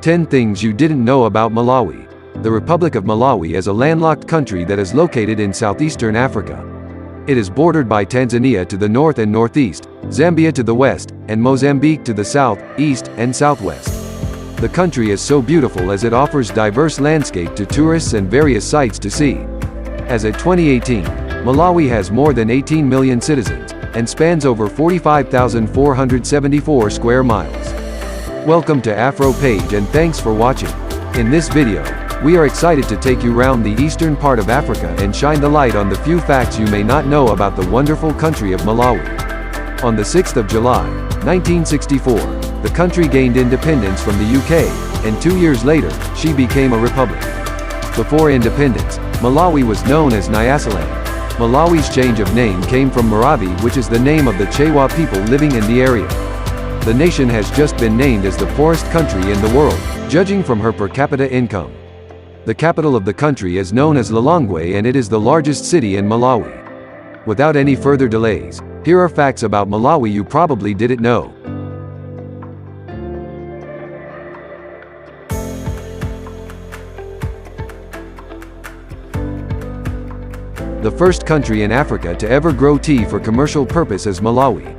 10 Things You Didn't Know About Malawi. The Republic of Malawi is a landlocked country that is located in southeastern Africa. It is bordered by Tanzania to the north and northeast, Zambia to the west, and Mozambique to the south, east, and southwest. The country is so beautiful as it offers diverse landscape to tourists and various sights to see. As of 2018, Malawi has more than 18 million citizens, and spans over 45,474 square miles. Welcome to Afro Page and thanks for watching. In this video, we are excited to take you around the eastern part of Africa and shine the light on the few facts you may not know about the wonderful country of Malawi. On the 6th of July, 1964, the country gained independence from the UK, and 2 years later, she became a republic. Before independence, Malawi was known as Nyasaland. Malawi's change of name came from Maravi, which is the name of the Chewa people living in the area. The nation has just been named as the poorest country in the world, judging from her per capita income. The capital of the country is known as Lilongwe and it is the largest city in Malawi. Without any further delays, here are facts about Malawi you probably didn't know. The first country in Africa to ever grow tea for commercial purpose is Malawi.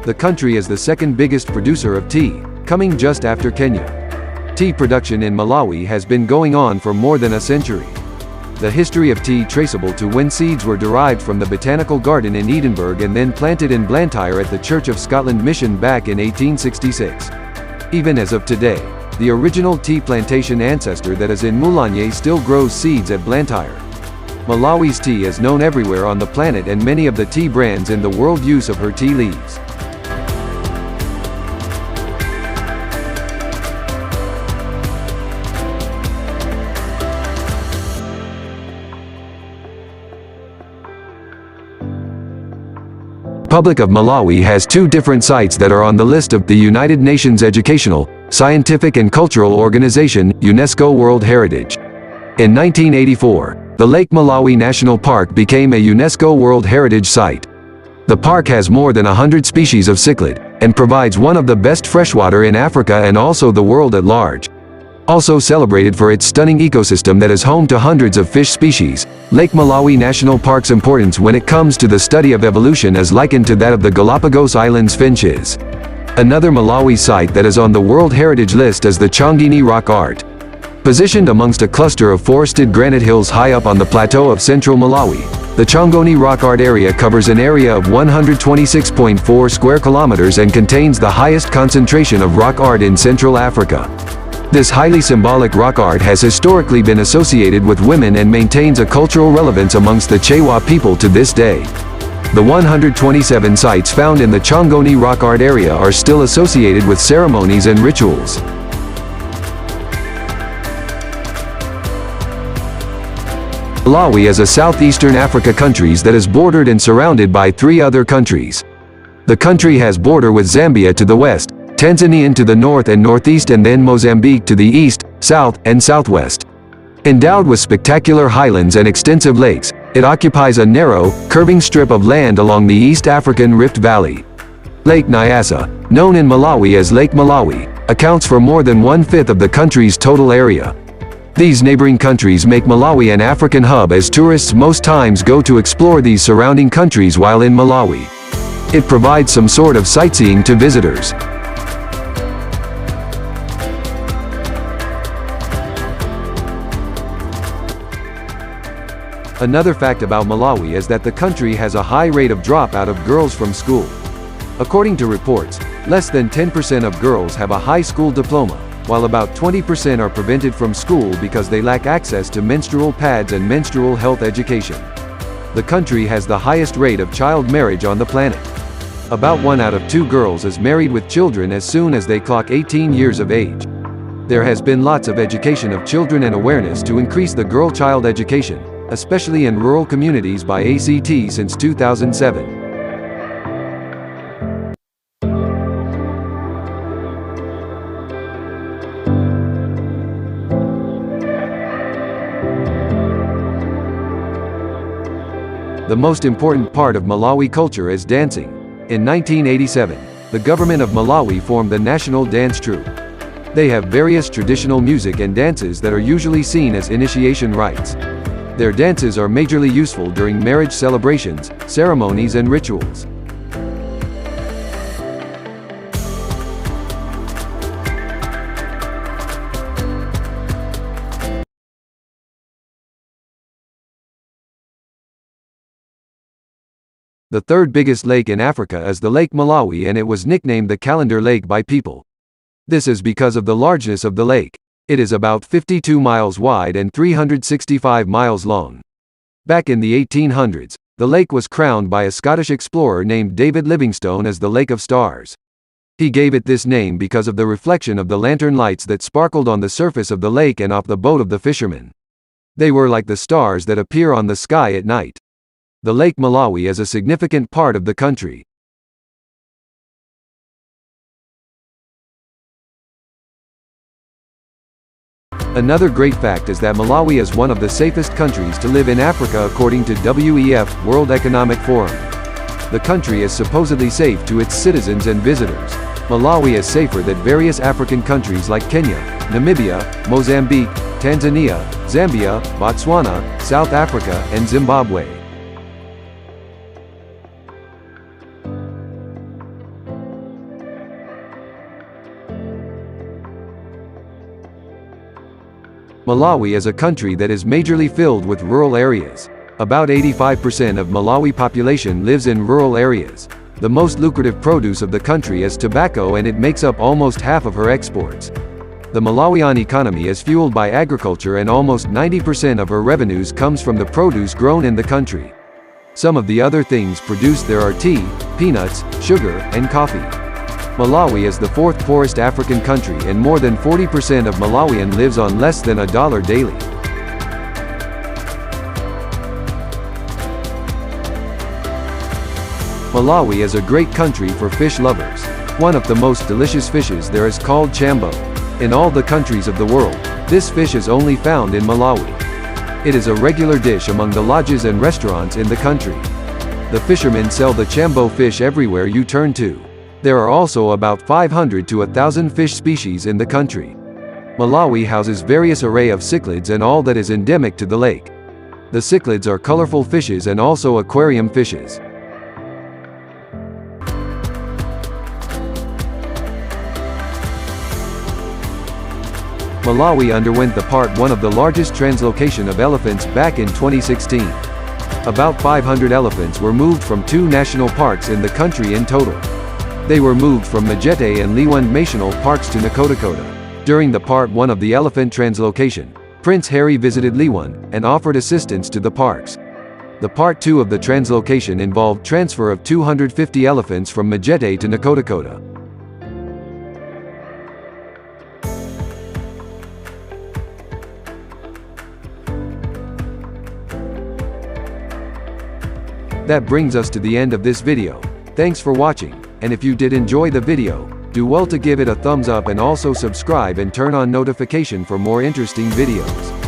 The country is the second biggest producer of tea, coming just after Kenya. Tea production in Malawi has been going on for more than a century. The history of tea traceable to when seeds were derived from the botanical garden in Edinburgh and then planted in Blantyre at the Church of Scotland mission back in 1866. Even as of today, the original tea plantation ancestor that is in Mulanje still grows seeds at Blantyre. Malawi's tea is known everywhere on the planet and many of the tea brands in the world use of her tea leaves. The Republic of Malawi has two different sites that are on the list of the United Nations Educational, Scientific and Cultural Organization, UNESCO World Heritage. In 1984, the Lake Malawi National Park became a UNESCO World Heritage Site. The park has more than 100 species of cichlid, and provides one of the best freshwater in Africa and also the world at large. Also celebrated for its stunning ecosystem that is home to hundreds of fish species, Lake Malawi National Park's importance when it comes to the study of evolution is likened to that of the Galapagos Islands finches. Another Malawi site that is on the World Heritage List is the Chongini Rock Art. Positioned amongst a cluster of forested granite hills high up on the plateau of central Malawi, the Chongoni Rock Art area covers an area of 126.4 square kilometers and contains the highest concentration of rock art in Central Africa. This highly symbolic rock art has historically been associated with women and maintains a cultural relevance amongst the Chewa people to this day. The 127 sites found in the Chongoni Rock Art area are still associated with ceremonies and rituals. Malawi is a southeastern Africa country that is bordered and surrounded by 3 other countries. The country has border with Zambia to the west, Tanzania to the north and northeast, and then Mozambique to the east, south, and southwest. Endowed with spectacular highlands and extensive lakes, it occupies a narrow, curving strip of land along the East African Rift Valley. Lake Nyasa, known in Malawi as Lake Malawi, accounts for more than 1/5 of the country's total area. These neighboring countries make Malawi an African hub as tourists most times go to explore these surrounding countries while in Malawi. It provides some sort of sightseeing to visitors. Another fact about Malawi is that the country has a high rate of dropout of girls from school. According to reports, less than 10% of girls have a high school diploma, while about 20% are prevented from school because they lack access to menstrual pads and menstrual health education. The country has the highest rate of child marriage on the planet. About 1 out of 2 girls is married with children as soon as they clock 18 years of age. There has been lots of education of children and awareness to increase the girl-child education, especially in rural communities by ACT since 2007. The most important part of Malawi culture is dancing. In 1987, the government of Malawi formed the national dance troupe. They have various traditional music and dances that are usually seen as initiation rites. Their dances are majorly useful during marriage celebrations, ceremonies and rituals. The third biggest lake in Africa is the Lake Malawi, and it was nicknamed the Calendar Lake by people. This is because of the largeness of the lake. It is about 52 miles wide and 365 miles long. Back in the 1800s, the lake was crowned by a Scottish explorer named David Livingstone as the Lake of Stars. He gave it this name because of the reflection of the lantern lights that sparkled on the surface of the lake and off the boat of the fishermen. They were like the stars that appear on the sky at night. The Lake Malawi is a significant part of the country. Another great fact is that Malawi is one of the safest countries to live in Africa according to WEF, World Economic Forum. The country is supposedly safe to its citizens and visitors. Malawi is safer than various African countries like Kenya, Namibia, Mozambique, Tanzania, Zambia, Botswana, South Africa, and Zimbabwe. Malawi is a country that is majorly filled with rural areas. About 85% of Malawi population lives in rural areas. The most lucrative produce of the country is tobacco, and it makes up almost half of her exports. The Malawian economy is fueled by agriculture, and almost 90% of her revenues comes from the produce grown in the country. Some of the other things produced there are tea, peanuts, sugar, and coffee. Malawi is the fourth poorest African country, and more than 40% of Malawian lives on less than $1 daily. Malawi is a great country for fish lovers. One of the most delicious fishes there is called chambo. In all the countries of the world, this fish is only found in Malawi. It is a regular dish among the lodges and restaurants in the country. The fishermen sell the chambo fish everywhere you turn to. There are also about 500 to 1,000 fish species in the country. Malawi houses various array of cichlids and all that is endemic to the lake. The cichlids are colorful fishes and also aquarium fishes. Malawi underwent the Part 1 of the largest translocation of elephants back in 2016. About 500 elephants were moved from 2 national parks in the country in total. They were moved from Majete and Lilongwe National Parks to Nkotakota. During the Part 1 of the elephant translocation, Prince Harry visited Lilongwe and offered assistance to the parks. The Part 2 of the translocation involved transfer of 250 elephants from Majete to Nkotakota. That brings us to the end of this video. Thanks for watching, and if you did enjoy the video, do well to give it a thumbs up and also subscribe and turn on notification for more interesting videos.